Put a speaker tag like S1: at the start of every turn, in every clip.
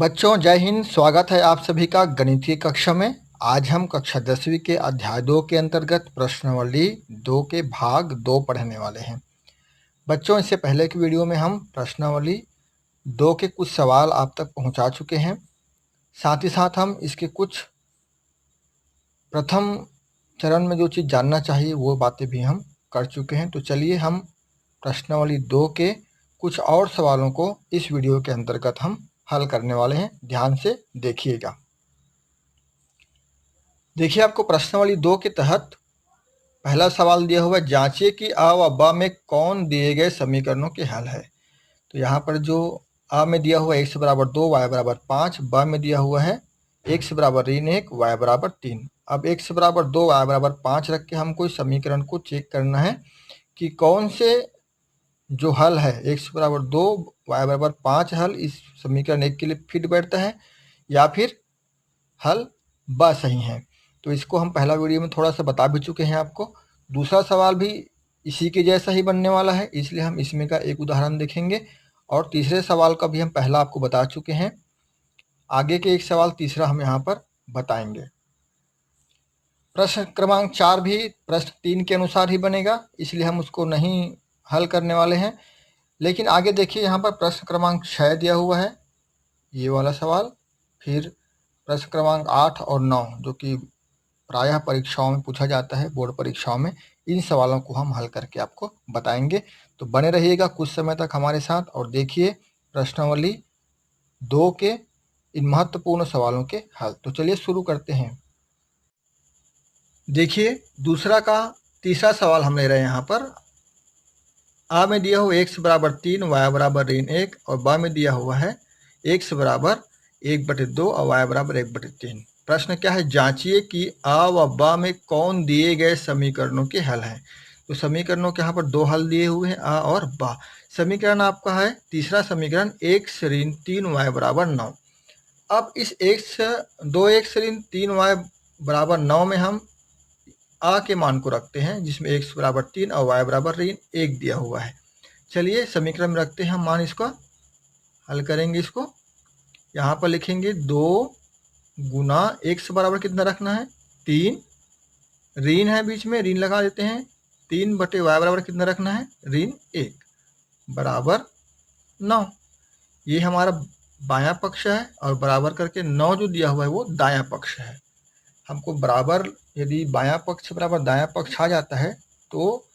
S1: बच्चों जय हिंद। स्वागत है आप सभी का गणितीय कक्षा में। आज हम कक्षा 10वीं के अध्याय 2 के अंतर्गत प्रश्नावली 2 के भाग 2 पढ़ने वाले हैं। बच्चों इससे पहले की वीडियो में हम प्रश्नावली 2 के कुछ सवाल आप तक पहुंचा चुके हैं। साथ ही साथ हम इसके कुछ प्रथम चरण में जो चीज़ जानना चाहिए वो बातें भी हम कर चुके हैं। तो चलिए हम प्रश्नावली 2 के कुछ और सवालों को इस वीडियो के अंतर्गत हम हल करने वाले हैं। ध्यान से देखिएगा। देखिए आपको प्रश्नावली 2 के तहत पहला सवाल दिया हुआ है, जांचिए कि आ व ब में कौन दिए गए समीकरणों के हल है। तो यहाँ पर जो आ में दिया हुआ है x बराबर 2 y बराबर 5, ब में दिया हुआ है x बराबर ऋण 1 y बराबर 3। अब x बराबर 2 y बराबर 5 रख के हमको इस समीकरण को चेक करना है कि कौन से जो हल है x बराबर 2 y बराबर 5 हल इस समीकरण 1 के लिए फिट बैठता है या फिर हल ब सही है। तो इसको हम पहला वीडियो में थोड़ा सा बता भी चुके हैं आपको। दूसरा सवाल भी इसी के जैसा ही बनने वाला है, इसलिए हम इसमें का एक उदाहरण देखेंगे और तीसरे सवाल का भी हम पहला आपको बता चुके हैं। आगे के एक सवाल तीसरा हम यहाँ पर बताएंगे। प्रश्न क्रमांक 4 भी प्रश्न 3 के अनुसार ही बनेगा, इसलिए हम उसको नहीं हल करने वाले हैं। लेकिन आगे देखिए यहाँ पर प्रश्न क्रमांक 6 दिया हुआ है, ये वाला सवाल। फिर प्रश्न क्रमांक 8 और 9 जो कि प्रायः परीक्षाओं में पूछा जाता है, बोर्ड परीक्षाओं में, इन सवालों को हम हल करके आपको बताएंगे। तो बने रहिएगा कुछ समय तक हमारे साथ और देखिए प्रश्नावली 2 के इन महत्वपूर्ण सवालों के हल। तो चलिए शुरू करते हैं। देखिए दूसरा का तीसरा सवाल हम ले रहे हैं यहाँ पर। आ में दिया हुआ x बराबर 3 y बराबर ऋण 1 और ब में दिया हुआ है x बराबर 1/2 और y बराबर 1/3। प्रश्न क्या है, जांचिए कि आ व ब में कौन दिए गए समीकरणों के हल हैं। तो समीकरणों के यहाँ पर दो हल दिए हुए हैं, आ और ब। समीकरण आपका है तीसरा समीकरण x ऋण 3y बराबर 9। अब इस दो x ऋण 3y बराबर 9 में हम आ के मान को रखते हैं, जिसमें x बराबर 3 और y बराबर ऋण 1 दिया हुआ है। चलिए समीकरण में रखते हैं हम मान, इसका हल करेंगे। इसको यहाँ पर लिखेंगे 2 गुना x बराबर कितना रखना है 3, ऋण है बीच में, ऋण लगा देते हैं, 3/y बराबर कितना रखना है ऋण 1 बराबर 9। ये हमारा बायां पक्ष है और बराबर करके 9 जो दिया हुआ है वो दायां पक्ष है। हमको बराबर यदि बायां पक्ष बराबर दायां पक्ष आ जाता है तो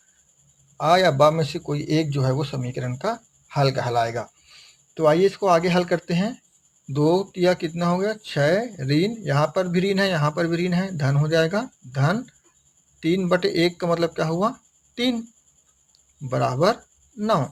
S1: आ या बा में से कोई एक जो है वो समीकरण का हल कहलाएगा। तो आइए इसको आगे हल करते हैं। 2 या कितना हो गया 6, ऋण यहाँ पर भी ऋण है, यहाँ पर भी ऋण है, धन हो जाएगा धन 3/1 का मतलब क्या हुआ 3 बराबर 9।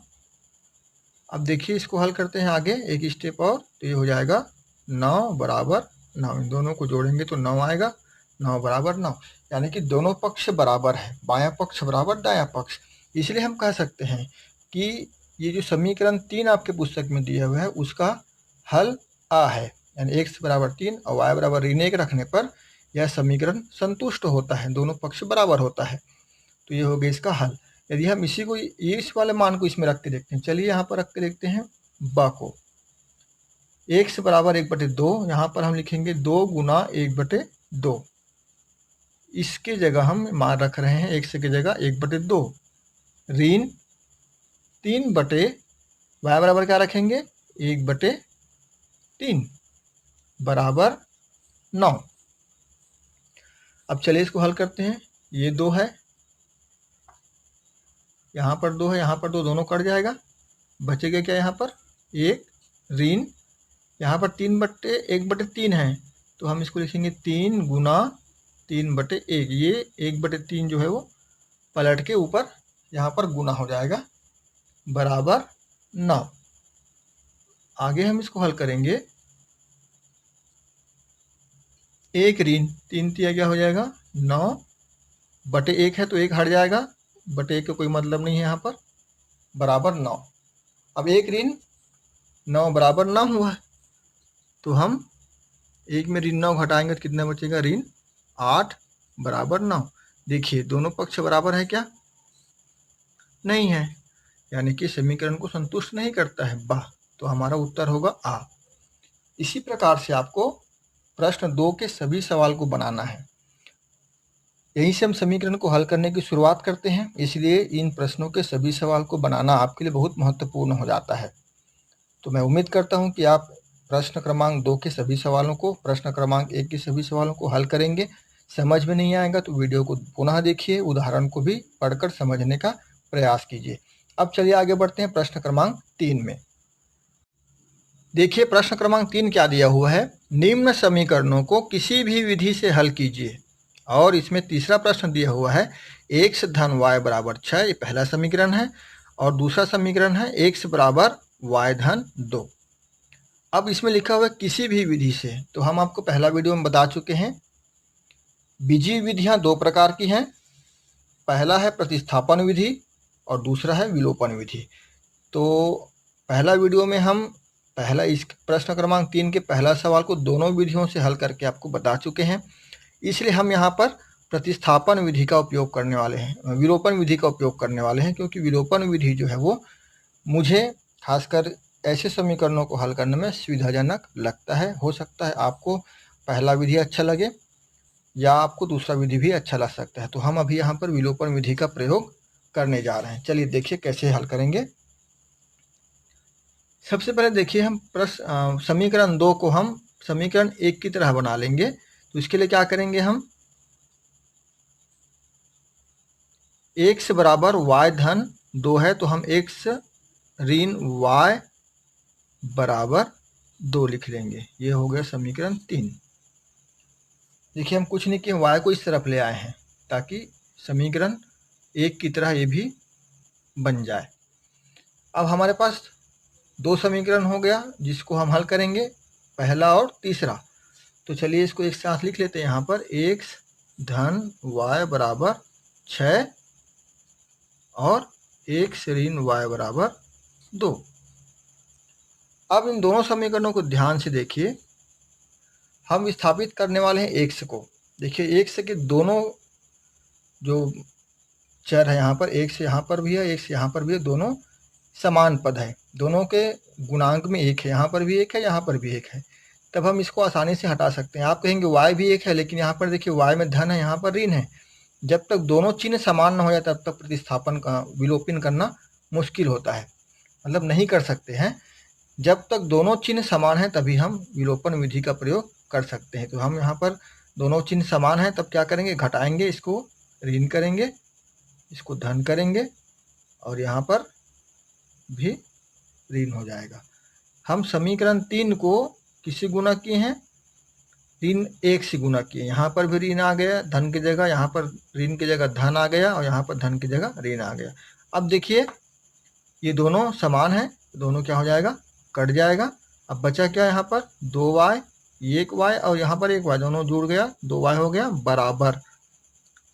S1: अब देखिए इसको हल करते हैं आगे एक स्टेप और, तो ये हो जाएगा 9 बराबर 9। इन दोनों को जोड़ेंगे तो 9 आएगा, 9 बराबर 9। यानी कि दोनों पक्ष बराबर है, बायां पक्ष बराबर दायां पक्ष। इसलिए हम कह सकते हैं कि ये जो समीकरण 3 आपके पुस्तक में दिया हुआ है उसका हल आ है। यानी x बराबर 3 और y बराबर ऋण 1 रखने पर यह समीकरण संतुष्ट होता है, दोनों पक्ष बराबर होता है। तो ये हो गया इसका हल। यदि हम इसी को इस वाले मान को इसमें रख के देखते हैं, चलिए यहाँ पर रख के देखते हैं ब को। x बराबर 1/2, यहाँ पर हम लिखेंगे 2 गुना 1/2। इसके जगह हम मान रख रहे हैं x की जगह 1/2, ऋण 3/y बराबर क्या रखेंगे 1/3 बराबर 9। अब चलिए इसको हल करते हैं। ये 2 है, यहाँ पर 2 है, यहाँ पर 2, दोनों कट जाएगा, बचेगा क्या यहाँ पर 1 ऋण, यहाँ पर 1/3 है तो हम इसको लिखेंगे 3 गुना 3/1। ये 1/3 जो है वो पलट के ऊपर यहाँ पर गुना हो जाएगा बराबर 9। आगे हम इसको हल करेंगे, 1 ऋण 3 तिया क्या हो जाएगा 9/1 है तो 1 हट जाएगा, बटे का कोई मतलब नहीं है यहाँ पर, बराबर 9। अब 1 ऋण 9 बराबर 9 हुआ है, तो हम 1 में ऋण 9 घटाएंगे तो कितना बचेगा ऋण 8 बराबर 9। देखिए दोनों पक्ष बराबर है क्या, नहीं है, यानी कि समीकरण को संतुष्ट नहीं करता है बा, तो हमारा उत्तर होगा आ। इसी प्रकार से आपको प्रश्न 2 के सभी सवाल को बनाना है। यहीं से हम समीकरण को हल करने की शुरुआत करते हैं, इसलिए इन प्रश्नों के सभी सवाल को बनाना आपके लिए बहुत महत्वपूर्ण हो जाता है। तो मैं उम्मीद करता हूं कि आप प्रश्न क्रमांक 2 के सभी सवालों को, प्रश्न क्रमांक 1 के सभी सवालों को हल करेंगे। समझ में नहीं आएगा तो वीडियो को पुनः देखिए, उदाहरण को भी पढ़कर समझने का प्रयास कीजिए। अब चलिए आगे बढ़ते हैं प्रश्न क्रमांक 3 में। देखिए प्रश्न क्रमांक 3 क्या दिया हुआ है, निम्न समीकरणों को किसी भी विधि से हल कीजिए। और इसमें तीसरा प्रश्न दिया हुआ है x धन y बराबर 6, ये पहला समीकरण है। और दूसरा समीकरण है x बराबर y धन 2। अब इसमें लिखा हुआ है किसी भी विधि से, तो हम आपको पहला वीडियो में बता चुके हैं बीजीय विधियां 2 प्रकार की हैं। पहला है प्रतिस्थापन विधि और दूसरा है विलोपन विधि। तो पहला वीडियो में हम इस प्रश्न क्रमांक 3 के पहला सवाल को दोनों विधियों से हल करके आपको बता चुके हैं, इसलिए हम यहाँ पर प्रतिस्थापन विधि का उपयोग करने वाले हैं, विलोपन विधि का उपयोग करने वाले हैं, क्योंकि विलोपन विधि जो है वो मुझे खासकर ऐसे समीकरणों को हल करने में सुविधाजनक लगता है। हो सकता है आपको पहला विधि अच्छा लगे या आपको दूसरा विधि भी अच्छा लग सकता है। तो हम अभी यहाँ पर विलोपन विधि का प्रयोग करने जा रहे हैं। चलिए देखिए कैसे हल करेंगे। सबसे पहले देखिए हम समीकरण 2 को हम समीकरण 1 की तरह बना लेंगे। तो इसके लिए क्या करेंगे, हम x बराबर y धन 2 है, तो हम x ऋण y बराबर 2 लिख लेंगे। ये हो गया समीकरण 3। देखिए हम कुछ नहीं किए, y को इस तरफ ले आए हैं ताकि समीकरण 1 की तरह ये भी बन जाए। अब हमारे पास 2 समीकरण हो गया जिसको हम हल करेंगे, पहला और तीसरा। तो चलिए इसको एक साथ लिख लेते हैं। यहाँ पर x धन y बराबर 6 और x ऋण y बराबर 2। अब इन दोनों समीकरणों को ध्यान से देखिए, हम स्थापित करने वाले हैं x को। देखिए x के दोनों जो चर है, यहाँ पर x यहाँ पर भी है, x यहाँ पर भी है, दोनों समान पद है, दोनों के गुणांक में 1 है, यहाँ पर भी 1 है, यहाँ पर भी 1 है। तब हम इसको आसानी से हटा सकते हैं। आप कहेंगे y भी 1 है, लेकिन यहाँ पर देखिए y में धन है, यहाँ पर ऋण है। जब तक दोनों चिन्ह समान न हो जाए तब तक प्रतिस्थापन का विलोपन करना मुश्किल होता है, मतलब नहीं कर सकते हैं। जब तक दोनों चिन्ह समान हैं तभी हम विलोपन विधि का प्रयोग कर सकते हैं। तो हम यहाँ पर दोनों चिन्ह समान हैं, तब क्या करेंगे, घटाएंगे, इसको ऋण करेंगे, इसको धन करेंगे और यहाँ पर भी ऋण हो जाएगा। हम समीकरण 3 को किससे गुना किए हैं, ऋण 1 से गुना किए। यहाँ पर भी ऋण आ गया धन की जगह, यहाँ पर ऋण की जगह धन आ गया और यहाँ पर धन की जगह ऋण आ गया। अब देखिए ये दोनों समान हैं, दोनों क्या हो जाएगा, कट जाएगा। अब बचा क्या, यहाँ पर 2y 1y और यहाँ पर 1y, दोनों जुड़ गया, 2y हो गया बराबर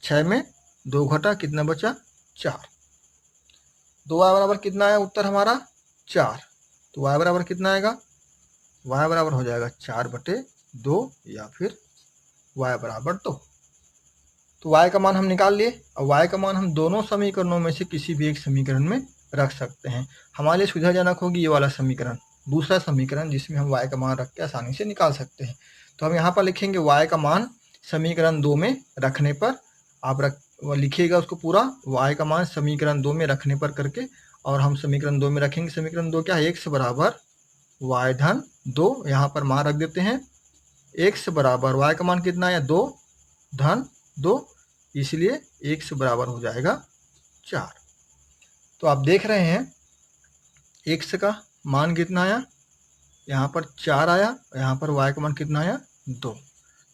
S1: 6 में 2 घटा, कितना बचा 4। 2y बराबर कितना आया, उत्तर हमारा 4। तो y बराबर कितना आएगा, y बराबर हो जाएगा 4/2 या फिर y बराबर 2। तो y का मान हम निकाल लिए और y का मान हम दोनों समीकरणों में से किसी भी एक समीकरण में रख सकते हैं। हमारे लिए सुविधाजनक होगी ये वाला समीकरण, दूसरा समीकरण जिसमें हम y का मान रख के आसानी से निकाल सकते हैं। तो हम यहाँ पर लिखेंगे y का मान समीकरण 2 में रखने पर, आप लिखिएगा उसको पूरा, y का मान समीकरण 2 में रखने पर करके, और हम समीकरण 2 में रखेंगे। समीकरण 2 क्या है, x बराबर y धन 2, यहाँ पर मान रख देते हैं। x बराबर y का मान कितना है, 2 धन 2, इसलिए x बराबर हो जाएगा 4। तो आप देख रहे हैं x का मान कितना आया, यहाँ पर 4 आया और यहाँ पर y का मान कितना आया, 2।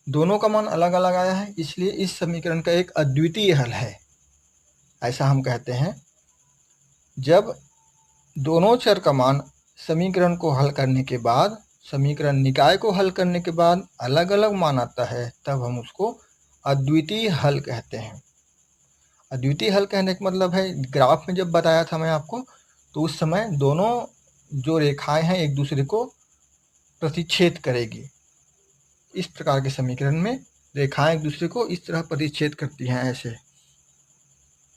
S1: दोनों का मान अलग अलग आया है, इसलिए इस समीकरण का एक अद्वितीय हल है, ऐसा हम कहते हैं। जब दोनों चर का मान समीकरण को हल करने के बाद, समीकरण निकाय को हल करने के बाद अलग अलग मान आता है, तब हम उसको अद्वितीय हल कहते हैं। अद्वितीय हल कहने का मतलब है, ग्राफ में जब बताया था मैं आपको, तो उस समय दोनों जो रेखाएं हैं एक दूसरे को प्रतिच्छेद करेगी। इस प्रकार के समीकरण में रेखाएं एक दूसरे को इस तरह प्रतिच्छेद करती हैं, ऐसे।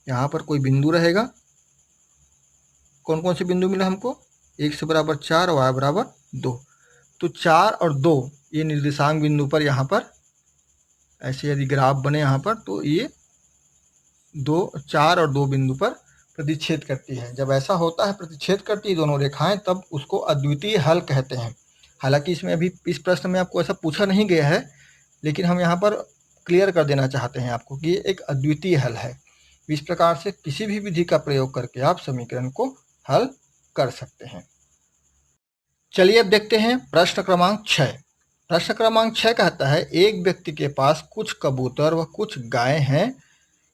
S1: यहाँ पर कोई बिंदु रहेगा, कौन कौन से बिंदु मिला हमको, x बराबर 4 y बराबर 2। तो 4 और 2 ये निर्देशांक बिंदु पर यहाँ पर ऐसे यदि ग्राफ बने यहाँ पर तो ये 4 और 2 बिंदु पर प्रतिच्छेद करती है। जब ऐसा होता है प्रतिच्छेद करती है दोनों रेखाएं, तब उसको अद्वितीय हल कहते हैं। हालांकि इसमें अभी इस प्रश्न में आपको ऐसा पूछा नहीं गया है, लेकिन हम यहाँ पर क्लियर कर देना चाहते हैं आपको कि ये एक अद्वितीय हल है। इस प्रकार से किसी भी विधि का प्रयोग करके आप समीकरण को हल कर सकते हैं। चलिए अब देखते हैं प्रश्न क्रमांक 6। प्रश्न क्रमांक 6 कहता है, एक व्यक्ति के पास कुछ कबूतर व कुछ गायें हैं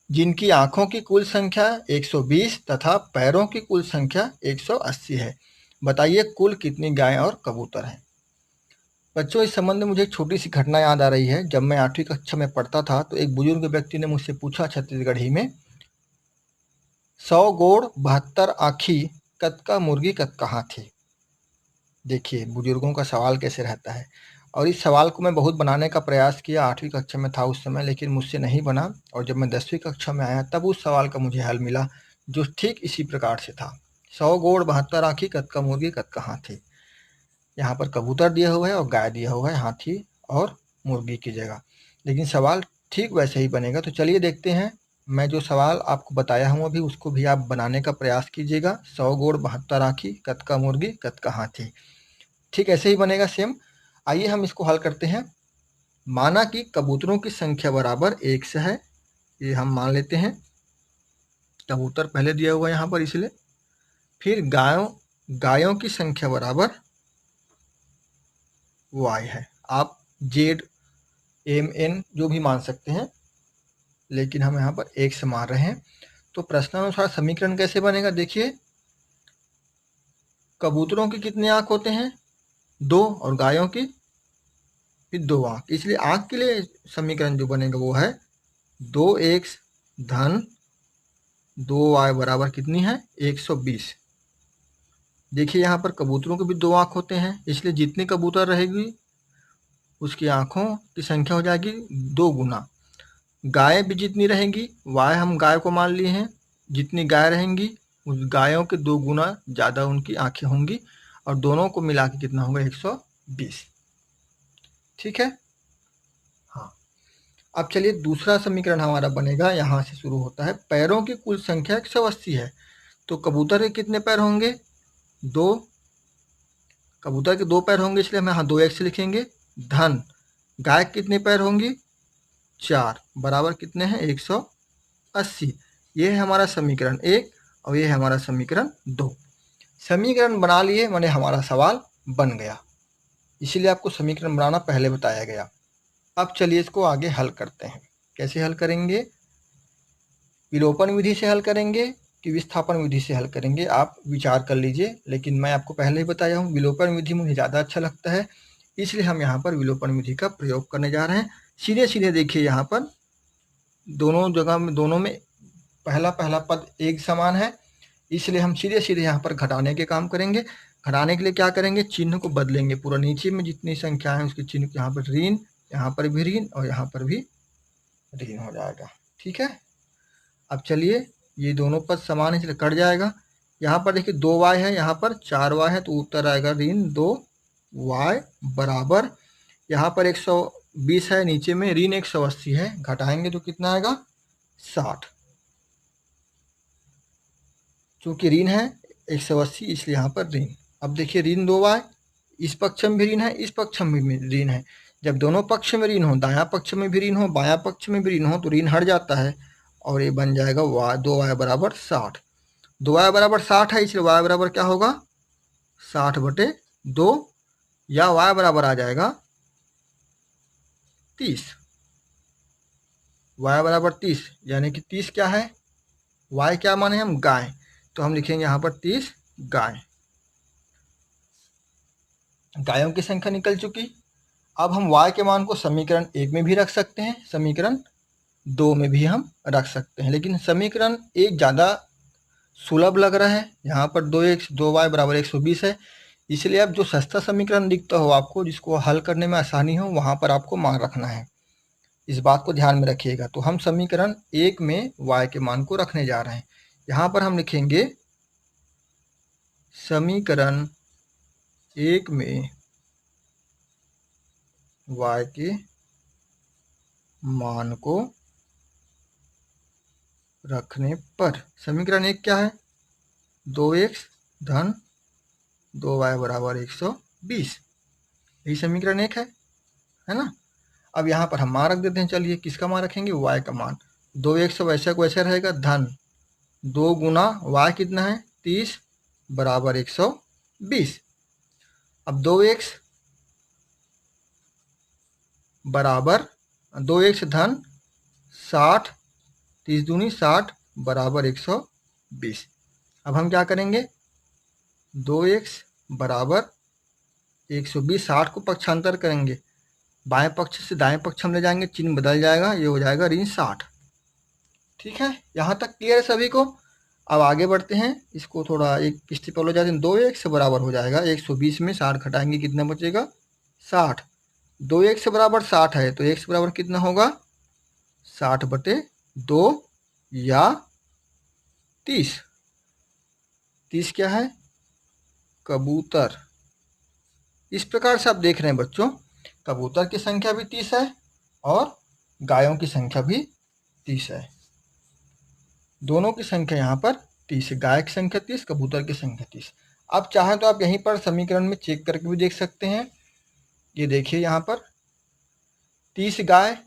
S1: जिनकी आंखों की कुल संख्या 120 तथा पैरों की कुल संख्या 180 है। बताइए कुल कितनी गायें और कबूतर हैं। बच्चों, इस संबंध में मुझे एक छोटी सी घटना याद आ रही है। जब मैं 8वीं कक्षा में पढ़ता था तो एक बुजुर्ग व्यक्ति ने मुझसे पूछा छत्तीसगढ़ी में, 100 गोड़ 72 आँखी कतका मुर्गी कत कहाँ थी। देखिए बुजुर्गों का सवाल कैसे रहता है। और इस सवाल को मैं बहुत बनाने का प्रयास किया, 8वीं कक्षा में था उस समय, लेकिन मुझसे नहीं बना। और जब मैं 10वीं कक्षा में आया तब उस सवाल का मुझे हल मिला, जो ठीक इसी प्रकार से था। 100 गोड़ 72 आँखी कतका मुर्गी कत कहाँ थी। यहाँ पर कबूतर दिया हुआ है और गाय दिया हुआ है, हाथी और मुर्गी की जगह, लेकिन सवाल ठीक वैसे ही बनेगा। तो चलिए देखते हैं। मैं जो सवाल आपको बताया हूँ अभी, उसको भी आप बनाने का प्रयास कीजिएगा। 100 गोड़ 72 आँखी कतका मुर्गी कत कहाँ थी, ठीक ऐसे ही बनेगा सेम। आइए हम इसको हल करते हैं। माना कि कबूतरों की संख्या बराबर 1 से है, ये हम मान लेते हैं। कबूतर पहले दिया हुआ है यहाँ पर इसलिए। फिर गायों की संख्या बराबर y है। आप z, m, n जो भी मान सकते हैं, लेकिन हम यहाँ पर 1 से मान रहे हैं। तो प्रश्नानुसार समीकरण कैसे बनेगा, देखिए। कबूतरों के कितने आँख होते हैं, 2, और गायों की फिर 2 आँख, इसलिए आँख के लिए समीकरण जो बनेगा वो है 2x धन 2y बराबर कितनी है, 120। देखिए यहाँ पर कबूतरों के भी 2 आँख होते हैं, इसलिए जितनी कबूतर रहेगी उसकी आँखों की संख्या हो जाएगी 2 गुना। गायें भी जितनी रहेंगी, y हम गाय को मान लिए हैं, जितनी गाय रहेंगी उस गायों के 2 गुना ज़्यादा उनकी आँखें होंगी, और दोनों को मिला के कितना होगा, 120। ठीक है। हाँ, अब चलिए दूसरा समीकरण हमारा बनेगा, यहाँ से शुरू होता है। पैरों की कुल संख्या 180 है, तो कबूतर के कितने पैर होंगे, 2। कबूतर के 2 पैर होंगे, इसलिए हम यहाँ 2x लिखेंगे। धन गाय के कितने पैर होंगी, 4, बराबर कितने हैं, 180। ये है हमारा समीकरण 1 और ये है हमारा समीकरण 2। समीकरण बना लिए माने हमारा सवाल बन गया, इसीलिए आपको समीकरण बनाना पहले बताया गया। अब चलिए इसको आगे हल करते हैं। कैसे हल करेंगे, विलोपन विधि से हल करेंगे कि विस्थापन विधि से हल करेंगे, आप विचार कर लीजिए। लेकिन मैं आपको पहले ही बताया हूँ विलोपन विधि मुझे ज़्यादा अच्छा लगता है, इसलिए हम यहाँ पर विलोपन विधि का प्रयोग करने जा रहे हैं। सीधे सीधे देखिए, यहाँ पर दोनों में पहला पद एक समान है, इसलिए हम सीधे सीधे यहाँ पर घटाने के काम करेंगे। घटाने के लिए क्या करेंगे, चिन्ह को बदलेंगे। पूरा नीचे में जितनी संख्या है उसके चिन्ह, यहाँ पर ऋण, यहाँ पर भी ऋण और यहाँ पर भी ऋण हो जाएगा। ठीक है। अब चलिए, ये दोनों पद समान है इसलिए कट जाएगा। यहाँ पर देखिए 2y है, यहाँ पर 4y है, तो उत्तर आएगा ऋण 2y बराबर, यहाँ पर 120 है, नीचे में ऋण 180 है, घटाएंगे तो कितना आएगा, 60। चूंकि ऋण है 180 इसलिए यहाँ पर ऋण। अब देखिए ऋण 2y, इस पक्ष में भी ऋण है, इस पक्ष में भी ऋण है। जब दोनों पक्ष में ऋण हो, दायां पक्ष में भी ऋण हो, बायां पक्ष में भी ऋण हो, तो ऋण हट जाता है और ये बन जाएगा y, 2y बराबर 60। 2y बराबर 60 है, इसलिए y बराबर क्या होगा, 60/2, या y बराबर आ जाएगा 30। y बराबर 30, यानी कि 30 क्या है, y क्या माने हम, गाय, तो हम लिखेंगे यहाँ पर 30 गाय। गायों की संख्या निकल चुकी। अब हम y के मान को समीकरण 1 में भी रख सकते हैं, समीकरण 2 में भी हम रख सकते हैं, लेकिन समीकरण 1 ज़्यादा सुलभ लग रहा है। यहाँ पर 2x 2y बराबर 120 है, इसलिए अब जो सस्ता समीकरण दिखता हो आपको, जिसको हल करने में आसानी हो, वहाँ पर आपको मान रखना है। इस बात को ध्यान में रखिएगा। तो हम समीकरण 1 में y के मान को रखने जा रहे हैं। यहाँ पर हम लिखेंगे समीकरण 1 में y के मान को रखने पर समीकरण 1 क्या है? 2x धन 2y बराबर 120। यही समीकरण 1 है ना। अब यहाँ पर हम मान रख देते हैं। चलिए किसका मान रखेंगे? y का मान। 2x वैसा को वैसा रहेगा, धन 2 गुना y कितना है? 30 बराबर 120। अब 2x बराबर 2x धन 60, 30 दूनी 60 बराबर 120। अब हम क्या करेंगे? 2x बराबर 120, 60 को पक्षांतर करेंगे, बाएं पक्ष से दाएं पक्ष हम ले जाएंगे, चिन्ह बदल जाएगा, ये हो जाएगा ऋण 60। ठीक है, यहाँ तक क्लियर है सभी को। अब आगे बढ़ते हैं, इसको थोड़ा एक किस्ती पर ले जाते हैं। 2x बराबर हो जाएगा 120 में 60 घटाएंगे, कितना बचेगा? 60। 2x बराबर 60 है तो x बराबर कितना होगा? 60/2 या 30। 30 क्या है? कबूतर। इस प्रकार से आप देख रहे हैं बच्चों, कबूतर की संख्या भी 30 है और गायों की संख्या भी 30 है। दोनों की संख्या यहाँ पर 30 है, गाय की संख्या 30, कबूतर की संख्या 30। आप चाहें तो आप यहीं पर समीकरण में चेक करके भी देख सकते हैं। ये देखिए यहाँ पर 30 गाय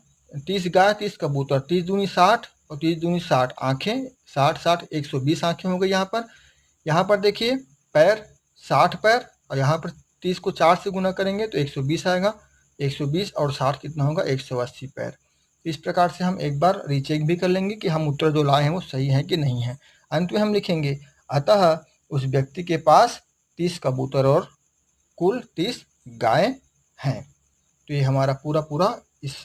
S1: 30 कबूतर, 30 दूनी 60 और 30 दूनी 60, आँखें 60 120 आँखें हो गई। यहाँ पर देखिए पैर 60 पैर, और यहाँ पर 30 को 4 से गुना करेंगे तो 120 आएगा। 120 और 60 कितना होगा? 180 पैर। इस प्रकार से हम एक बार रीचेक भी कर लेंगे कि हम उत्तर जो लाए हैं वो सही है कि नहीं है। अंत में हम लिखेंगे, अतः उस व्यक्ति के पास 30 कबूतर और कुल 30 गाय हैं। तो ये हमारा पूरा इस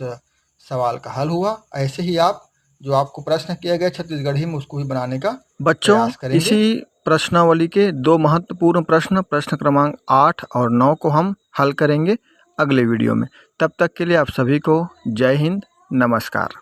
S1: सवाल का हल हुआ। ऐसे ही आप जो आपको प्रश्न किया गया छत्तीसगढ़ी में, उसको भी बनाने का प्रयास करेंगे। इसी प्रश्नावली के 2 महत्वपूर्ण प्रश्न क्रमांक 8 और 9 को हम हल करेंगे अगले वीडियो में। तब तक के लिए आप सभी को जय हिंद, नमस्कार।